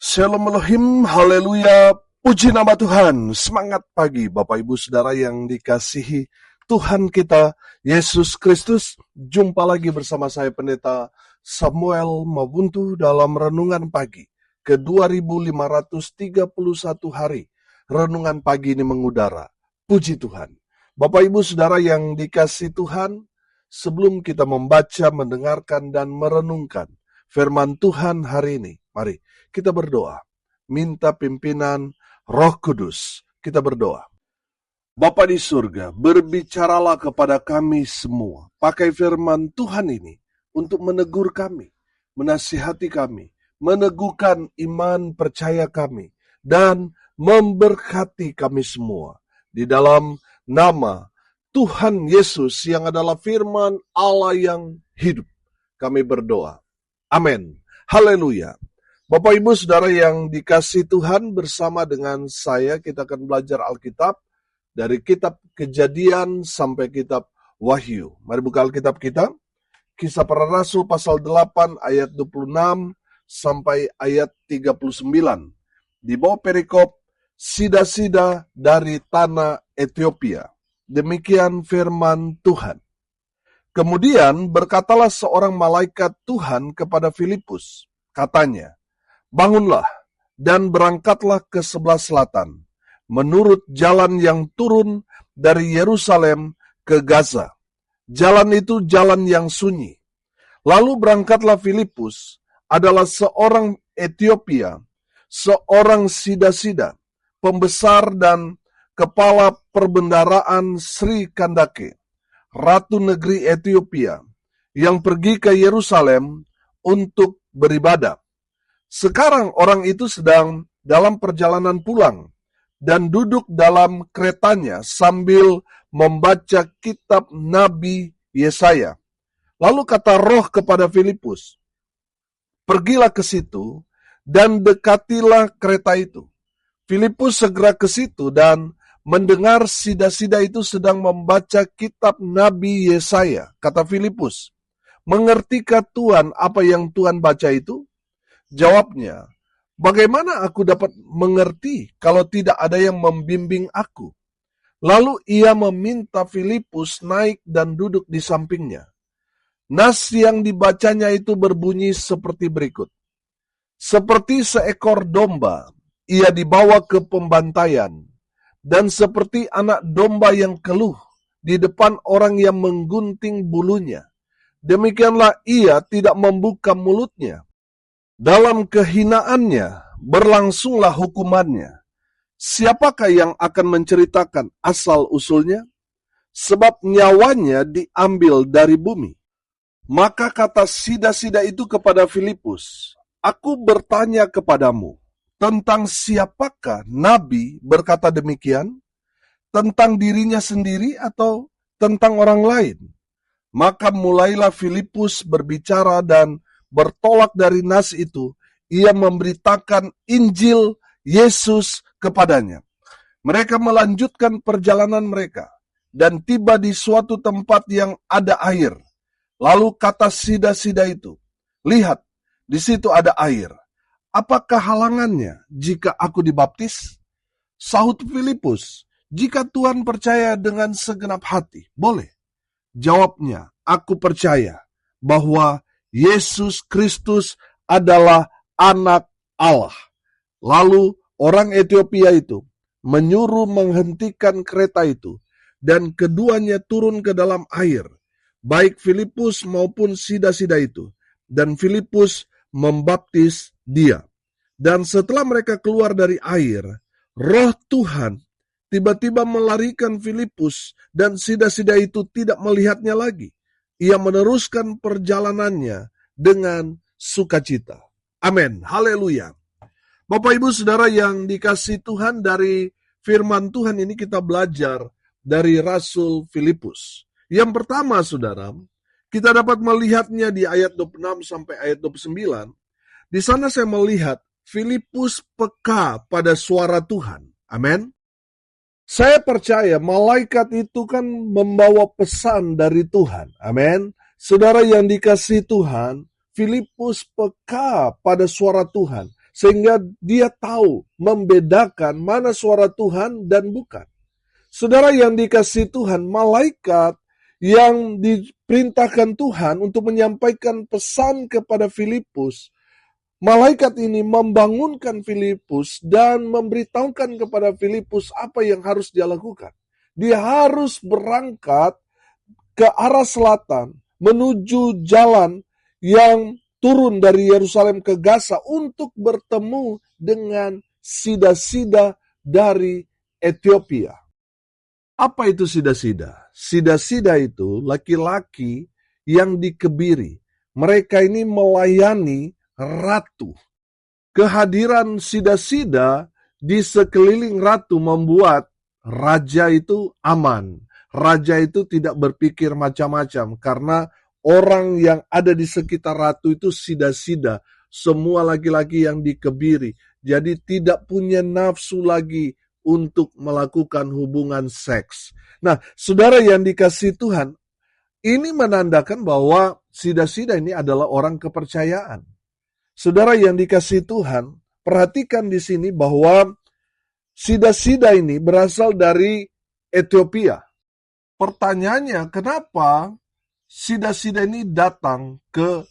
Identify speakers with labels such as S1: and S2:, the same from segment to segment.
S1: Shalom Elohim, haleluya, puji nama Tuhan. Semangat pagi Bapak Ibu Saudara yang dikasihi Tuhan kita Yesus Kristus. Jumpa lagi bersama saya Pendeta Samuel Mabuntu dalam Renungan Pagi ke 2531 hari. Renungan pagi ini mengudara. Puji Tuhan. Bapak Ibu Saudara yang dikasihi Tuhan, sebelum kita membaca, mendengarkan, dan merenungkan firman Tuhan hari ini, mari kita berdoa, minta pimpinan Roh Kudus. Kita berdoa. Bapa di surga, berbicaralah kepada kami semua. Pakai firman Tuhan ini untuk menegur kami, menasihati kami, meneguhkan iman percaya kami, dan memberkati kami semua. Di dalam nama Tuhan Yesus yang adalah firman Allah yang hidup, kami berdoa. Amin. Haleluya. Bapak Ibu Saudara yang dikasihi Tuhan, bersama dengan saya kita akan belajar Alkitab dari kitab Kejadian sampai kitab Wahyu. Mari buka Alkitab kita. Kisah Para Rasul pasal 8 ayat 26 sampai ayat 39. Di bawah perikop sida-sida dari tanah Ethiopia. Demikian firman Tuhan. Kemudian berkatalah seorang malaikat Tuhan kepada Filipus. Katanya, bangunlah dan berangkatlah ke sebelah selatan, menurut jalan yang turun dari Yerusalem ke Gaza. Jalan itu jalan yang sunyi. Lalu berangkatlah Filipus, adalah seorang Ethiopia, seorang sida-sida, pembesar dan kepala perbendaraan Sri Kandake, Ratu negeri Ethiopia, yang pergi ke Yerusalem untuk beribadah. Sekarang orang itu sedang dalam perjalanan pulang dan duduk dalam keretanya sambil membaca kitab Nabi Yesaya. Lalu kata Roh kepada Filipus, pergilah ke situ dan dekatilah kereta itu. Filipus segera ke situ dan mendengar sida-sida itu sedang membaca kitab Nabi Yesaya. Kata Filipus, mengertikah Tuhan apa yang Tuhan baca itu? Jawabnya, bagaimana aku dapat mengerti kalau tidak ada yang membimbing aku? Lalu ia meminta Filipus naik dan duduk di sampingnya. Nas yang dibacanya itu berbunyi seperti berikut. Seperti seekor domba, ia dibawa ke pembantaian, dan seperti anak domba yang keluh di depan orang yang menggunting bulunya, demikianlah ia tidak membuka mulutnya. Dalam kehinaannya berlangsunglah hukumannya. Siapakah yang akan menceritakan asal-usulnya? Sebab nyawanya diambil dari bumi. Maka kata sida-sida itu kepada Filipus, aku bertanya kepadamu, tentang siapakah Nabi berkata demikian? Tentang dirinya sendiri atau tentang orang lain? Maka mulailah Filipus berbicara dan bertolak dari nas itu, ia memberitakan Injil Yesus kepadanya. Mereka melanjutkan perjalanan mereka dan tiba di suatu tempat yang ada air. Lalu kata sida-sida itu, lihat, di situ ada air. Apakah halangannya jika aku dibaptis? Sahut Filipus, jika Tuhan percaya dengan segenap hati, boleh. Jawabnya, aku percaya bahwa Yesus Kristus adalah anak Allah. Lalu orang Ethiopia itu menyuruh menghentikan kereta itu, dan keduanya turun ke dalam air, baik Filipus maupun sida-sida itu, dan Filipus membaptis dia. Dan setelah mereka keluar dari air, Roh Tuhan tiba-tiba melarikan Filipus, dan sida-sida itu tidak melihatnya lagi. Ia meneruskan perjalanannya dengan sukacita. Amin. Haleluya. Bapak Ibu Saudara yang dikasihi Tuhan, dari firman Tuhan ini kita belajar dari Rasul Filipus. Yang pertama Saudara, kita dapat melihatnya di ayat 26 sampai ayat 29. Di sana saya melihat Filipus peka pada suara Tuhan. Amin. Saya percaya malaikat itu kan membawa pesan dari Tuhan. Amin. Saudara yang dikasihi Tuhan, Filipus peka pada suara Tuhan. sehingga dia tahu membedakan mana suara Tuhan dan bukan. Saudara yang dikasihi Tuhan, malaikat yang diperintahkan Tuhan untuk menyampaikan pesan kepada Filipus, malaikat ini membangunkan Filipus dan memberitahukan kepada Filipus apa yang harus dia lakukan. Dia harus berangkat ke arah selatan menuju jalan yang turun dari Yerusalem ke Gaza untuk bertemu dengan sida-sida dari Ethiopia. Apa itu sida-sida? Sida-sida itu laki-laki yang dikebiri. Mereka ini melayani ratu. Kehadiran sida-sida di sekeliling ratu membuat raja itu aman. Raja itu tidak berpikir macam-macam karena orang yang ada di sekitar ratu itu sida-sida. Semua laki-laki yang dikebiri. Jadi tidak punya nafsu lagi untuk melakukan hubungan seks. Nah, saudara yang dikasihi Tuhan, ini menandakan bahwa sida-sida ini adalah orang kepercayaan. Saudara yang dikasihi Tuhan, perhatikan di sini bahwa sida-sida ini berasal dari Ethiopia. Pertanyaannya, kenapa sida-sida ini datang ke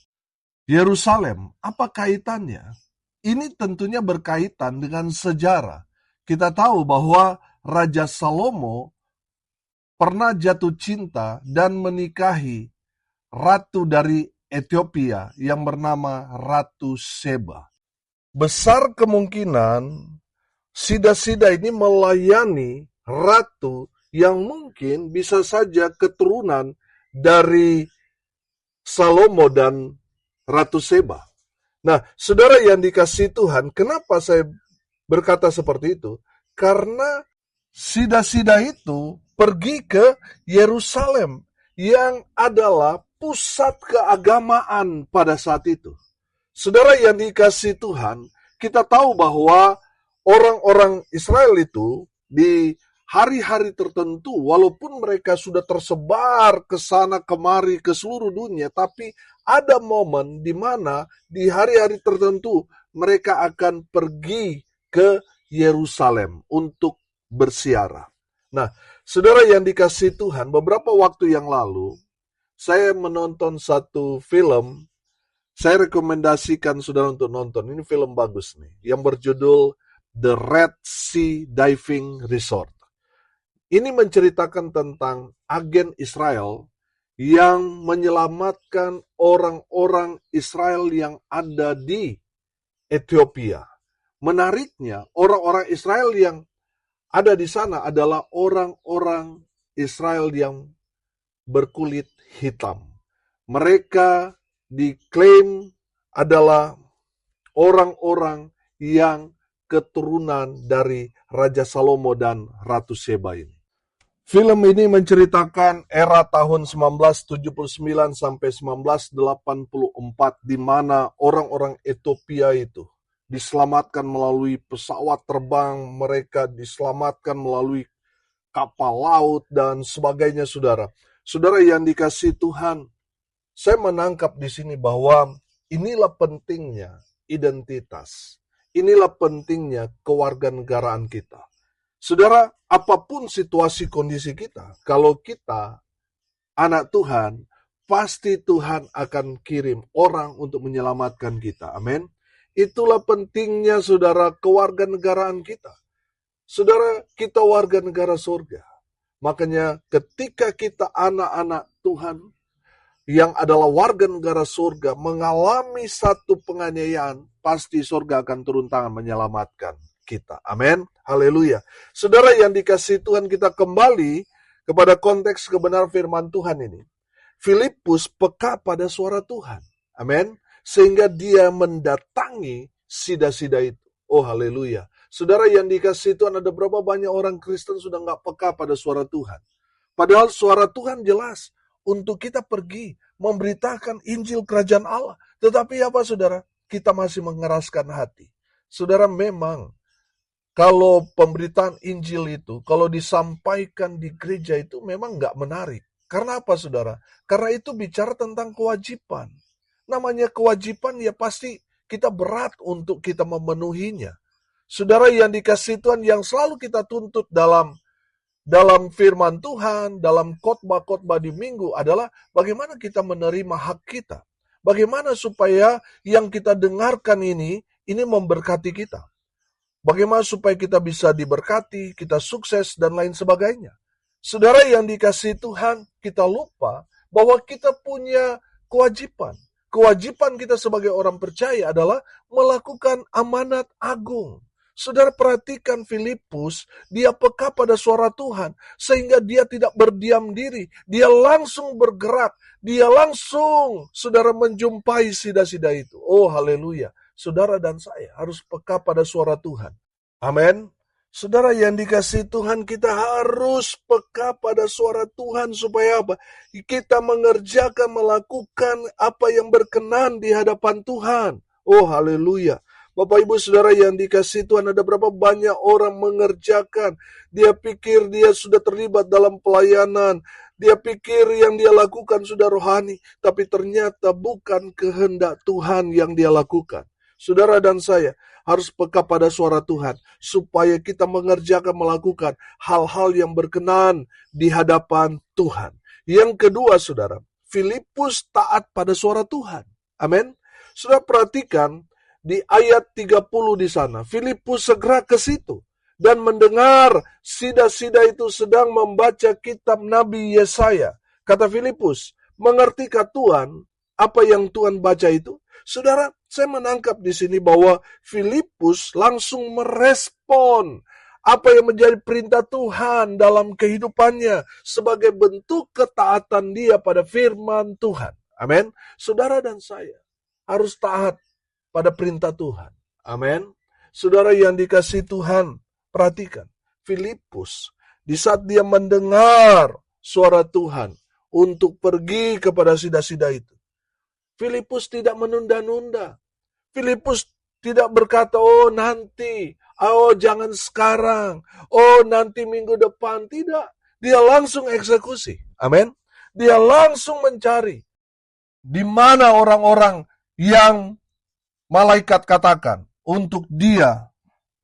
S1: Yerusalem? Apa kaitannya? Ini tentunya berkaitan dengan sejarah. Kita tahu bahwa Raja Salomo pernah jatuh cinta dan menikahi ratu dari Ethiopia yang bernama Ratu Seba. Besar kemungkinan sida-sida ini melayani ratu yang mungkin bisa saja keturunan dari Salomo dan Ratu Seba. Nah, saudara yang dikasihi Tuhan, kenapa saya berkata seperti itu? Karena sida-sida itu pergi ke Yerusalem yang adalah pusat keagamaan pada saat itu. Saudara yang dikasihi Tuhan, kita tahu bahwa orang-orang Israel itu di hari-hari tertentu, walaupun mereka sudah tersebar ke sana kemari ke seluruh dunia, tapi ada momen di mana di hari-hari tertentu mereka akan pergi ke Yerusalem untuk bersiarah. Nah, saudara yang dikasihi Tuhan, beberapa waktu yang lalu, saya menonton satu film, saya rekomendasikan saudara untuk nonton, ini film bagus nih, yang berjudul The Red Sea Diving Resort. Ini menceritakan tentang agen Israel yang menyelamatkan orang-orang Israel yang ada di Ethiopia. Menariknya, orang-orang Israel yang ada di sana adalah orang-orang Israel yang berkulit hitam. Mereka diklaim adalah orang-orang yang keturunan dari Raja Salomo dan Ratu Seba ini. Film ini menceritakan era tahun 1979 sampai 1984 di mana orang-orang Ethiopia itu diselamatkan melalui pesawat terbang, mereka diselamatkan melalui kapal laut dan sebagainya, saudara. Saudara yang dikasihi Tuhan, saya menangkap di sini bahwa inilah pentingnya identitas. Inilah pentingnya kewarganegaraan kita. Saudara, apapun situasi kondisi kita, kalau kita anak Tuhan, pasti Tuhan akan kirim orang untuk menyelamatkan kita. Amin. Itulah pentingnya, saudara, kewarganegaraan kita. Saudara, kita warga negara surga. Makanya ketika kita anak-anak Tuhan yang adalah warga negara surga mengalami satu penganiayaan, pasti surga akan turun tangan menyelamatkan kita. Amin. Haleluya. Saudara yang dikasihi Tuhan, kita kembali kepada konteks kebenaran firman Tuhan ini. Filipus peka pada suara Tuhan. Amin. Sehingga dia mendatangi sida-sida itu. Oh, haleluya. Saudara yang dikasihi Tuhan, ada berapa banyak orang Kristen sudah nggak peka pada suara Tuhan. Padahal suara Tuhan jelas untuk kita pergi memberitakan Injil Kerajaan Allah. Tetapi apa, saudara? Kita masih mengeraskan hati. Saudara, memang kalau pemberitaan Injil itu, kalau disampaikan di gereja itu memang nggak menarik. Karena apa, saudara? Karena itu bicara tentang kewajiban. Namanya kewajiban, ya pasti kita berat untuk kita memenuhinya. Saudara yang dikasihi Tuhan, yang selalu kita tuntut dalam firman Tuhan, dalam khotbah-khotbah di minggu adalah bagaimana kita menerima hak kita. Bagaimana supaya yang kita dengarkan ini memberkati kita. Bagaimana supaya kita bisa diberkati, kita sukses, dan lain sebagainya. Saudara yang dikasihi Tuhan, kita lupa bahwa kita punya kewajiban. Kewajiban kita sebagai orang percaya adalah melakukan amanat agung. Saudara perhatikan Filipus, dia peka pada suara Tuhan, sehingga dia tidak berdiam diri. Dia langsung bergerak, dia langsung, saudara, menjumpai sida-sida itu. Oh, haleluya. Saudara dan saya harus peka pada suara Tuhan. Amin. Saudara yang dikasihi Tuhan, kita harus peka pada suara Tuhan supaya apa? Kita mengerjakan, melakukan apa yang berkenan di hadapan Tuhan. Oh, haleluya. Bapak Ibu Saudara yang dikasihi Tuhan, ada berapa banyak orang mengerjakan. Dia pikir dia sudah terlibat dalam pelayanan. Dia pikir yang dia lakukan sudah rohani. Tapi ternyata bukan kehendak Tuhan yang dia lakukan. Saudara dan saya harus peka pada suara Tuhan. Supaya kita mengerjakan, melakukan hal-hal yang berkenan di hadapan Tuhan. Yang kedua, saudara, Filipus taat pada suara Tuhan. Amin. Saudara perhatikan, di ayat 30 di sana, Filipus segera ke situ dan mendengar sida-sida itu sedang membaca kitab Nabi Yesaya. Kata Filipus, mengertikah Tuhan apa yang Tuhan baca itu? Saudara, saya menangkap di sini bahwa Filipus langsung merespon apa yang menjadi perintah Tuhan dalam kehidupannya sebagai bentuk ketaatan dia pada firman Tuhan. Amin. Saudara dan saya harus taat pada perintah Tuhan. Amin. Saudara yang dikasihi Tuhan, perhatikan. Filipus, di saat dia mendengar suara Tuhan untuk pergi kepada sida-sida itu, Filipus tidak menunda-nunda. Filipus tidak berkata, oh nanti, oh jangan sekarang, oh nanti minggu depan. Tidak. Dia langsung eksekusi. Amin. Dia langsung mencari di mana orang-orang yang malaikat katakan untuk dia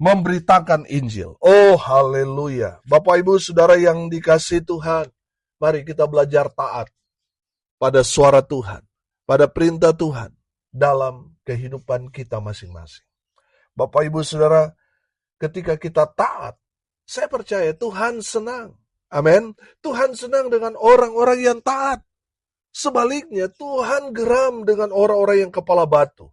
S1: memberitakan Injil. Oh, haleluya. Bapak Ibu Saudara yang dikasihi Tuhan, mari kita belajar taat pada suara Tuhan, pada perintah Tuhan dalam kehidupan kita masing-masing. Bapak Ibu Saudara, ketika kita taat, saya percaya Tuhan senang. Amin. Tuhan senang dengan orang-orang yang taat. Sebaliknya, Tuhan geram dengan orang-orang yang kepala batu.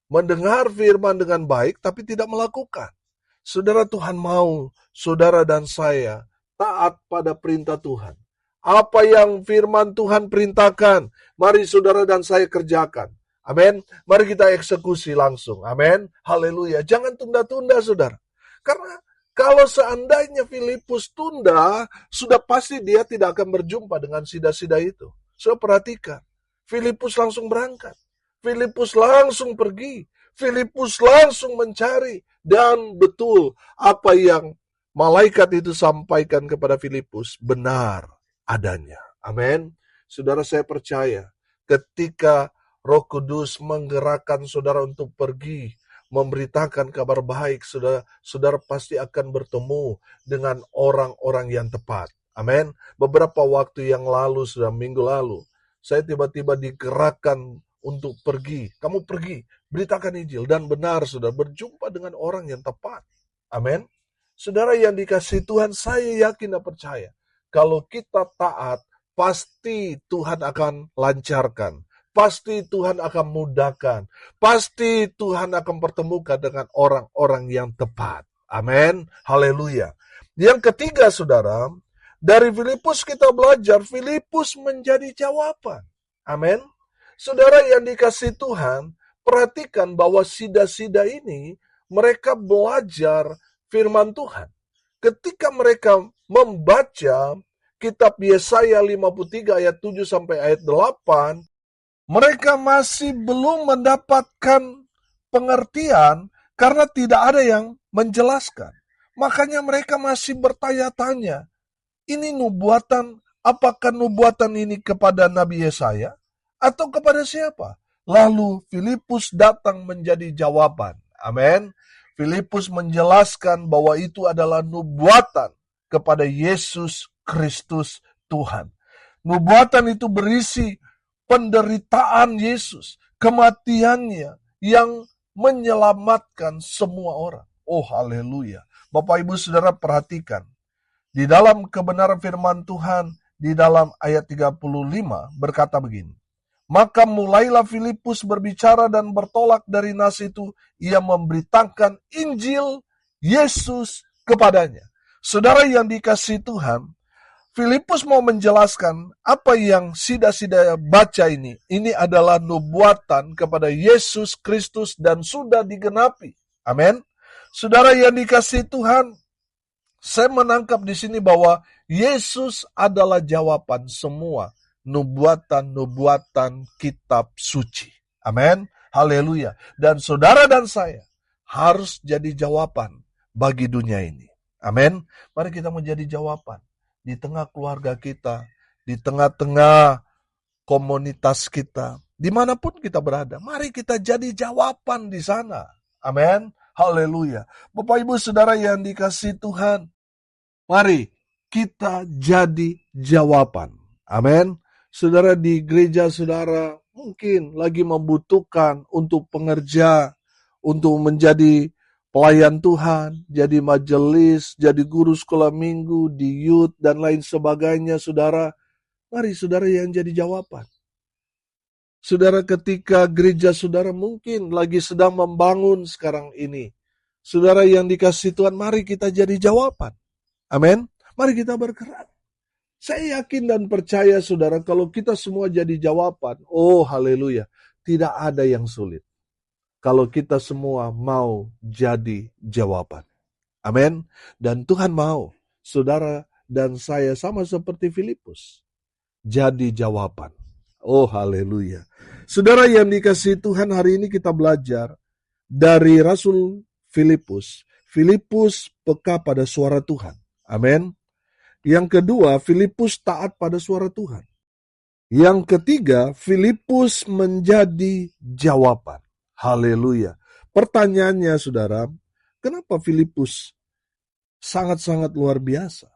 S1: Mendengar firman dengan baik, tapi tidak melakukan. Saudara, Tuhan mau saudara dan saya taat pada perintah Tuhan. Apa yang firman Tuhan perintahkan, mari saudara dan saya kerjakan. Amin. Mari kita eksekusi langsung. Amin. Haleluya. Jangan tunda-tunda, saudara. Karena kalau seandainya Filipus tunda, sudah pasti dia tidak akan berjumpa dengan sida-sida itu. So, perhatikan. Filipus langsung berangkat. Filipus langsung pergi. Filipus langsung mencari. Dan betul apa yang malaikat itu sampaikan kepada Filipus benar adanya. Amin. Saudara, saya percaya ketika Roh Kudus menggerakkan saudara untuk pergi memberitakan kabar baik, saudara pasti akan bertemu dengan orang-orang yang tepat. Amin. Beberapa waktu yang lalu, sudah minggu lalu, saya tiba-tiba digerakkan untuk pergi. Kamu pergi, beritakan Injil. Dan benar, sudah berjumpa dengan orang yang tepat. Amin. Saudara yang dikasihi Tuhan, saya yakin dan percaya. Kalau kita taat, pasti Tuhan akan lancarkan. Pasti Tuhan akan mudahkan. Pasti Tuhan akan pertemukan dengan orang-orang yang tepat. Amin. Haleluya. Yang ketiga, saudara, dari Filipus kita belajar, Filipus menjadi jawaban. Amin. Saudara yang dikasihi Tuhan, perhatikan bahwa sida-sida ini, mereka belajar firman Tuhan. Ketika mereka membaca kitab Yesaya 53 ayat 7 sampai ayat 8, mereka masih belum mendapatkan pengertian karena tidak ada yang menjelaskan. Makanya mereka masih bertanya-tanya, ini nubuatan, apakah nubuatan ini kepada Nabi Yesaya? Atau kepada siapa? Lalu Filipus datang menjadi jawaban. Amin. Filipus menjelaskan bahwa itu adalah nubuatan kepada Yesus Kristus Tuhan. Nubuatan itu berisi penderitaan Yesus, kematiannya yang menyelamatkan semua orang. Oh, haleluya. Bapak Ibu Saudara perhatikan. Di dalam kebenaran firman Tuhan, di dalam ayat 35 berkata begini. Maka mulailah Filipus berbicara dan bertolak dari nas itu. Ia memberitakan Injil Yesus kepadanya. Saudara yang dikasihi Tuhan, Filipus mau menjelaskan apa yang sida-sida baca ini. Ini adalah nubuatan kepada Yesus Kristus dan sudah digenapi. Amin. Saudara yang dikasihi Tuhan, saya menangkap di sini bahwa Yesus adalah jawaban semua nubuatan-nubuatan kitab suci. Amin. Haleluya. Dan saudara dan saya harus jadi jawaban bagi dunia ini. Amin. Mari kita menjadi jawaban di tengah keluarga kita, di tengah-tengah komunitas kita, dimanapun kita berada. Mari kita jadi jawaban di sana. Amin. Haleluya. Bapak Ibu Saudara yang dikasihi Tuhan, mari kita jadi jawaban. Amin. Saudara di gereja saudara mungkin lagi membutuhkan untuk pengerja, untuk menjadi pelayan Tuhan, jadi majelis, jadi guru sekolah minggu, di youth, dan lain sebagainya, saudara. Mari saudara yang jadi jawaban. Saudara ketika gereja saudara mungkin lagi sedang membangun sekarang ini. Saudara yang dikasihi Tuhan, mari kita jadi jawaban. Amin. Mari kita bergerak. Saya yakin dan percaya saudara kalau kita semua jadi jawaban, oh haleluya, tidak ada yang sulit. Kalau kita semua mau jadi jawaban. Amin. Dan Tuhan mau saudara dan saya sama seperti Filipus. Jadi jawaban. Oh haleluya. Saudara yang dikasihi Tuhan, hari ini kita belajar dari Rasul Filipus. Filipus peka pada suara Tuhan. Amin. Yang kedua, Filipus taat pada suara Tuhan. Yang ketiga, Filipus menjadi jawaban. Haleluya. Pertanyaannya saudara, kenapa Filipus sangat-sangat luar biasa?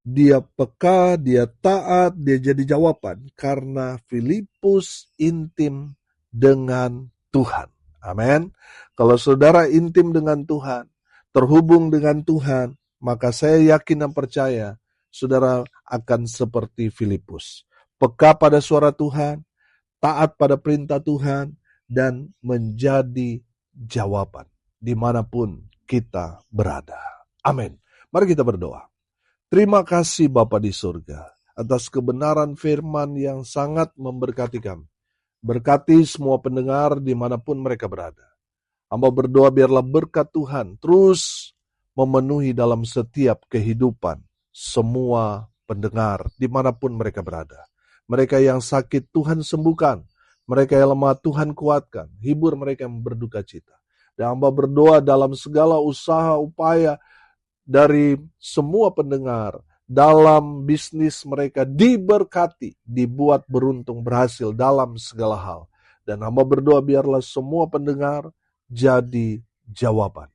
S1: Dia peka, dia taat, dia jadi jawaban. Karena Filipus intim dengan Tuhan. Amin. Kalau saudara intim dengan Tuhan, terhubung dengan Tuhan, maka saya yakin dan percaya, saudara akan seperti Filipus. Peka pada suara Tuhan, taat pada perintah Tuhan, dan menjadi jawaban dimanapun kita berada. Amin. Mari kita berdoa. Terima kasih Bapa di surga atas kebenaran firman yang sangat memberkati kami. Berkati semua pendengar dimanapun mereka berada. Hamba berdoa biarlah berkat Tuhan terus memenuhi dalam setiap kehidupan semua pendengar dimanapun mereka berada. Mereka yang sakit Tuhan sembuhkan, mereka yang lemah Tuhan kuatkan, hibur mereka yang berduka cita. Dan hamba berdoa dalam segala usaha upaya dari semua pendengar, dalam bisnis mereka diberkati, dibuat beruntung berhasil dalam segala hal. Dan hamba berdoa biarlah semua pendengar jadi jawaban.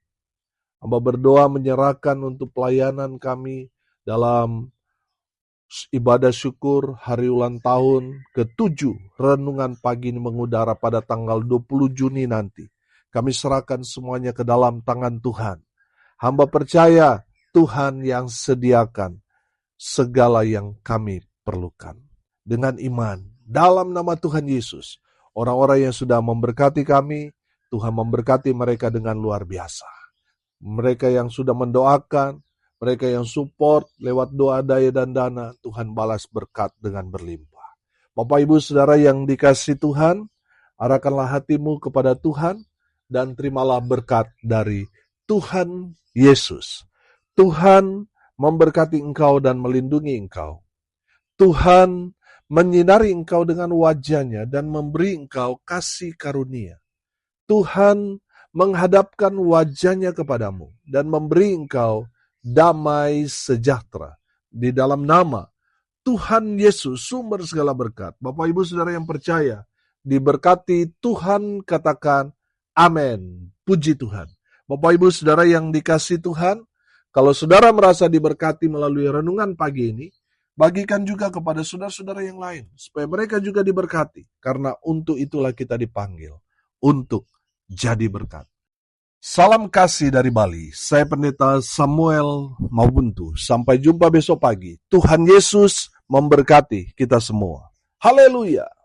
S1: Hamba berdoa menyerahkan untuk pelayanan kami dalam ibadah syukur hari ulang tahun ke-7 renungan pagi ini mengudara pada tanggal 20 Juni nanti. Kami serahkan semuanya ke dalam tangan Tuhan. Hamba percaya Tuhan yang sediakan segala yang kami perlukan. Dengan iman dalam nama Tuhan Yesus, orang-orang yang sudah memberkati kami, Tuhan memberkati mereka dengan luar biasa. Mereka yang sudah mendoakan, mereka yang support lewat doa, daya, dan dana, Tuhan balas berkat dengan berlimpah. Bapak, Ibu, Saudara yang dikasihi Tuhan, arahkanlah hatimu kepada Tuhan, dan terimalah berkat dari Tuhan Yesus. Tuhan memberkati engkau dan melindungi engkau. Tuhan menyinari engkau dengan wajah-Nya dan memberi engkau kasih karunia. Tuhan menghadapkan wajah-Nya kepadamu dan memberi engkau damai sejahtera di dalam nama Tuhan Yesus, sumber segala berkat. Bapak Ibu Saudara yang percaya, diberkati Tuhan, katakan amin. Puji Tuhan. Bapak Ibu Saudara yang dikasihi Tuhan, kalau saudara merasa diberkati melalui renungan pagi ini, bagikan juga kepada saudara-saudara yang lain, supaya mereka juga diberkati. Karena untuk itulah kita dipanggil, untuk jadi berkat. Salam kasih dari Bali, saya Pendeta Samuel Mabuntu. Sampai jumpa besok pagi. Tuhan Yesus memberkati kita semua. Haleluya.